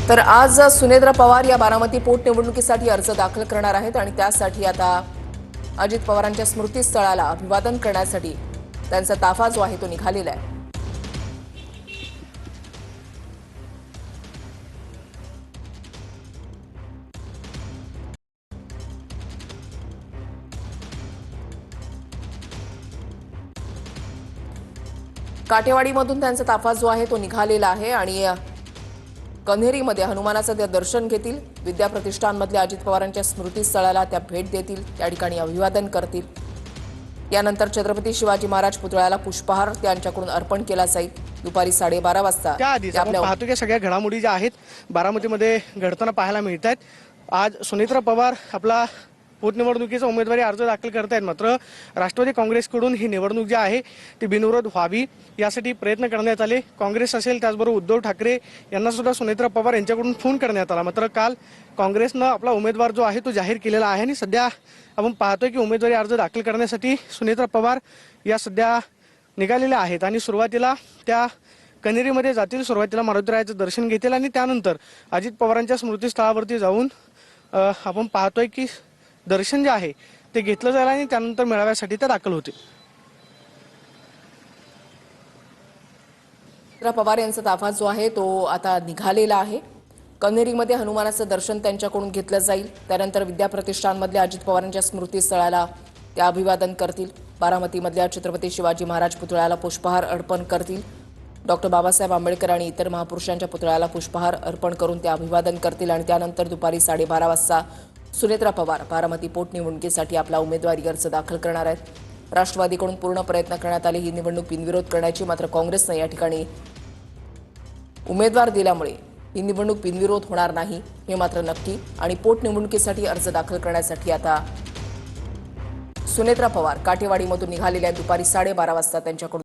तर आज सुनेत्रा पवार या बारामती पोटनिवडणुकीसाठी अर्ज दाखल करणार आहेत आणि त्यासाठी आता अजित पवारांच्या स्मृतीस्थळाला अभिवादन करण्यासाठी त्यांचा ताफा जो आहे तो निघालेला आहे। काटेवाडीमधून त्यांचा ताफा जो आहे तो निघालेला आहे आणि कन्हेरीमध्ये हनुमानाचं त्या दर्शन घेतील। विद्या प्रतिष्ठानमधल्या अजित पवारांच्या स्मृतीस्थळाला त्या भेट देतील, त्या ठिकाणी अभिवादन करतील। यानंतर छत्रपती शिवाजी महाराज पुतळ्याला पुष्पहार त्यांच्याकडून अर्पण केला जाईल। दुपारी 12:30 वाजता त्याआधीच आपण पाहतो की सगळ्या घडामोडी ज्या आहेत बारामतीमध्ये घडताना पाहायला मिळत आहेत। आज सुनेत्रा पवार आपला पोटनिवडणुकीचा उमेदवारी अर्ज दाखल करतायत, मात्र राष्ट्रवादी काँग्रेसकडून ही निवडणूक जी आहे ती बिनविरोध व्हावी यासाठी प्रयत्न करण्यात आले। काँग्रेस असेल त्याचबरोबर उद्धव ठाकरे यांना सुद्धा सुनेत्रा पवार यांच्याकडून फोन करण्यात आला, मात्र काल काँग्रेसनं आपला उमेदवार जो आहे तो जाहीर केलेला आहे आणि सध्या आपण पाहतोय की उमेदवारी अर्ज दाखल करण्यासाठी सुनेत्रा पवार या सध्या निघालेल्या आहेत आणि सुरुवातीला त्या कन्हेरीमध्ये जातील। सुरुवातीला मारुतीरायाचं दर्शन घेतील आणि त्यानंतर अजित पवारांच्या स्मृतीस्थळावरती जाऊन आपण पाहतोय की दर्शन जे आहे ते घेतलं जाईल आणि त्यानंतर मेळाव्यासाठी ते दाखल होतील। पवार यांचा ताफा जो आहे तो आता निघालेला आहे। कन्हेरीमध्ये हनुमानाचं दर्शन त्यांच्याकडून घेतलं जाईल। त्यानंतर विद्या प्रतिष्ठानमधल्या अजित पवारांच्या स्मृतीस्थळाला ते अभिवादन करतील। बारामतीमधल्या छत्रपती शिवाजी महाराज पुतळ्याला पुष्पहार अर्पण करतील। डॉक्टर बाबासाहेब आंबेडकर आणि इतर महापुरुषांच्या पुतळ्याला पुष्पहार अर्पण करून ते अभिवादन करतील आणि त्यानंतर दुपारी 12:30 वाजता सुनेत्रा पवार बारामती पोटनिवडणुकीसाठी आपला उमेदवारी अर्ज दाखल करणार आहेत। राष्ट्रवादीकडून पूर्ण प्रयत्न करण्यात आले ही निवडणूक बिनविरोध करण्याची, मात्र काँग्रेसनं या ठिकाणी उमेदवार दिल्यामुळे ही निवडणूक बिनविरोध होणार नाही हे मात्र नक्की। आणि पोटनिवडणुकीसाठी अर्ज दाखल करण्यासाठी आता सुनेत्रा पवार काटेवाडीमधून निघालेल्या दुपारी 12:30 वाजता त्यांच्याकडून